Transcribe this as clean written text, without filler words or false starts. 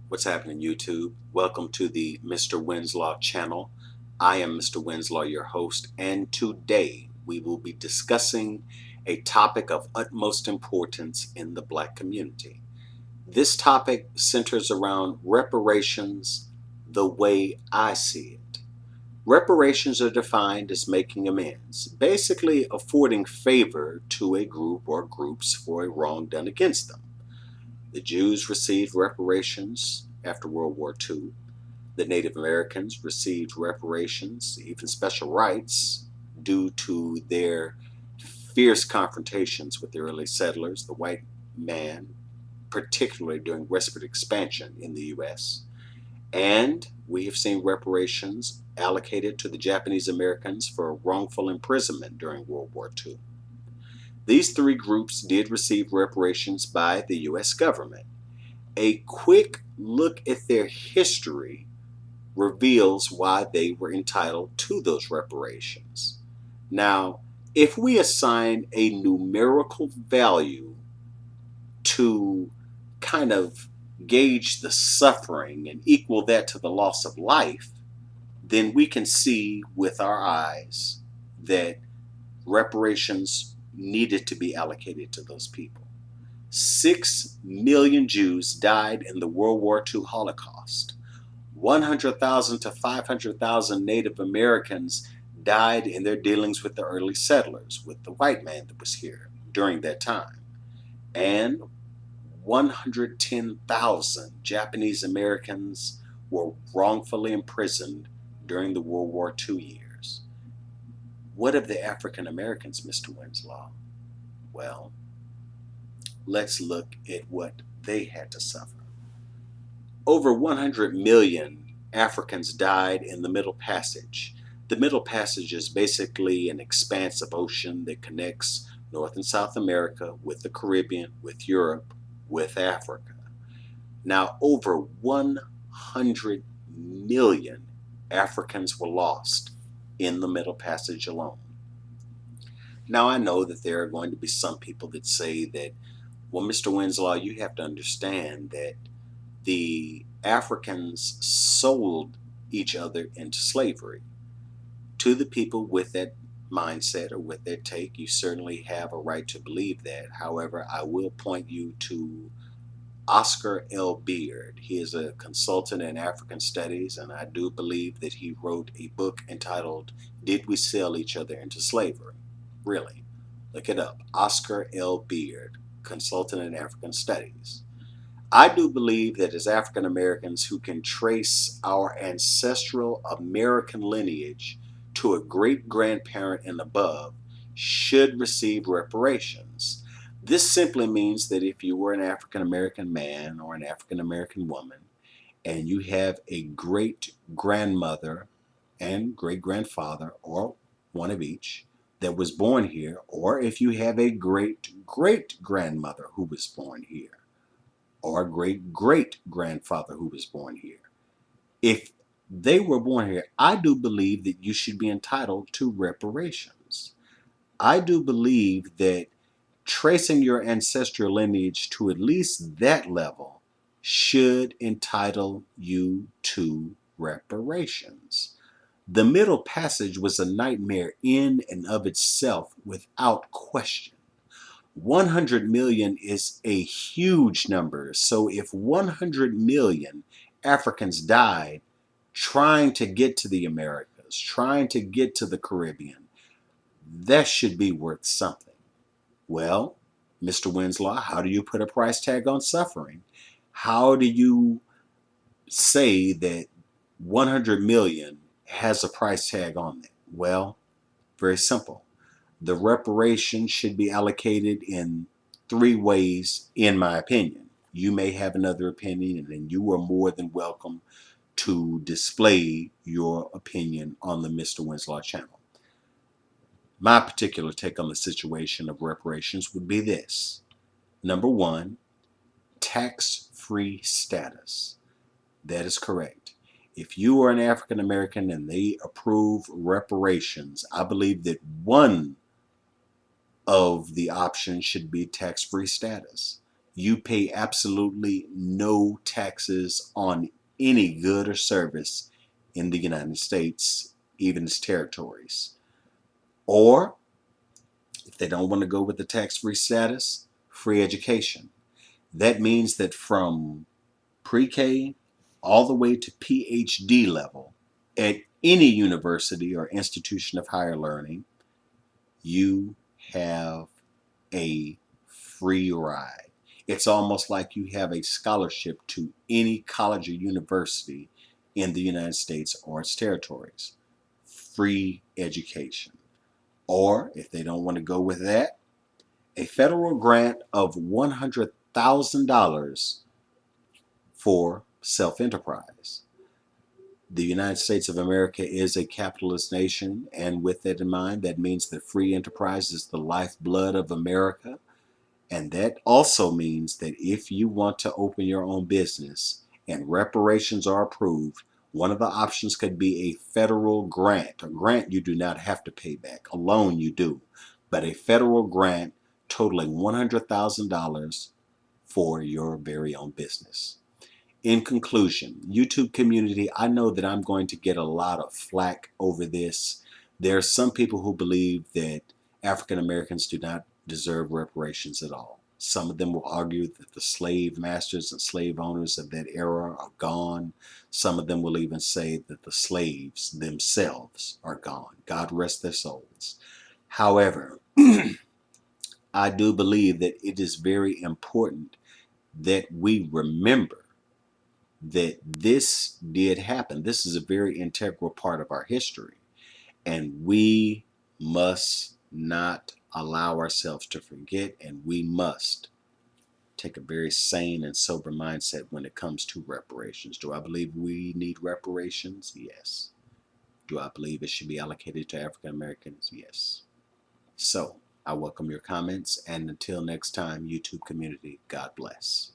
What's happening, YouTube? Welcome to the Mr. Winslow channel. I am Mr. Winslow, your host, and today we will be discussing a topic of utmost importance in the Black community. This topic centers around reparations the way I see it. Reparations are defined as making amends, basically affording favor to a group or groups for a wrong done against them. The Jews received reparations after World War II. The Native Americans received reparations, even special rights, due to their fierce confrontations with the early settlers, the white man, particularly during westward expansion in the U.S. And we have seen reparations allocated to the Japanese Americans for wrongful imprisonment during World War II. These three groups did receive reparations by the U.S. government. A quick look at their history reveals why they were entitled to those reparations. Now, if we assign a numerical value to kind of gauge the suffering and equal that to the loss of life, then we can see with our eyes that reparations needed to be allocated to those people. 6 million Jews died in the World War II Holocaust. 100,000 to 500,000 Native Americans died in their dealings with the early settlers, with the white man that was here during that time. And 110,000 Japanese Americans were wrongfully imprisoned during the World War II years. What of the African Americans, Mr. Winslow? Well, let's look at what they had to suffer. Over 100 million Africans died in the Middle Passage. The Middle Passage is basically an expanse of ocean that connects North and South America with the Caribbean, with Europe, with Africa. Now, over 100 million Africans were lost in the Middle Passage alone. Now, I know that there are going to be some people that say that, well, Mr. Winslow, you have to understand that the Africans sold each other into slavery. To the people with that mindset or with that take, you certainly have a right to believe that. However, I will point you to Oscar L. Beard. He is a consultant in African studies, and I do believe that he wrote a book entitled Did We Sell Each Other into Slavery? Really, look it up. Oscar L. Beard, consultant in African studies. I do believe that as African Americans who can trace our ancestral American lineage to a great grandparent and above should receive reparations. This simply means that if you were an African American man or an African American woman and you have a great grandmother and great grandfather, or one of each, that was born here, or if you have a great great grandmother who was born here, or great great grandfather who was born here. If they were born here, I do believe that you should be entitled to reparations. I do believe that tracing your ancestral lineage to at least that level should entitle you to reparations. The Middle Passage was a nightmare in and of itself, without question. 100 million is a huge number. So if 100 million Africans died trying to get to the Americas, trying to get to the Caribbean, that should be worth something. Well, Mr. Winslow, how do you put a price tag on suffering? How do you say that 100 million has a price tag on it? Well, very simple. The reparation should be allocated in three ways, in my opinion. You may have another opinion, and you are more than welcome to display your opinion on the Mr. Winslow channel. My particular take on the situation of reparations would be this. Number one, tax-free status. That is correct. If you are an African American and they approve reparations, I believe that one of the options should be tax-free status. You pay absolutely no taxes on any good or service in the United States, even its territories. Or, if they don't want to go with the tax-free status, free education. That means that from pre-K all the way to PhD level at any university or institution of higher learning, you have a free ride. It's almost like you have a scholarship to any college or university in the United States or its territories. Free education. Or, if they don't want to go with that, a federal grant of $100,000 for self-enterprise. The United States of America is a capitalist nation, and with that in mind, that means that free enterprise is the lifeblood of America. And that also means that if you want to open your own business and reparations are approved, one of the options could be a federal grant. A grant you do not have to pay back. A loan you do. But a federal grant totaling $100,000 for your very own business. In conclusion, YouTube community, I know that I'm going to get a lot of flack over this. There are some people who believe that African Americans do not deserve reparations at all. Some of them will argue that the slave masters and slave owners of that era are gone. Some of them will even say that the slaves themselves are gone. God rest their souls. However, I do believe that it is very important that we remember that this did happen. This is a very integral part of our history, and we must not allow ourselves to forget, and we must take a very sane and sober mindset when it comes to reparations. Do I believe we need reparations? Yes. Do I believe it should be allocated to African Americans? Yes. So, I welcome your comments, and until next time, YouTube community, God bless.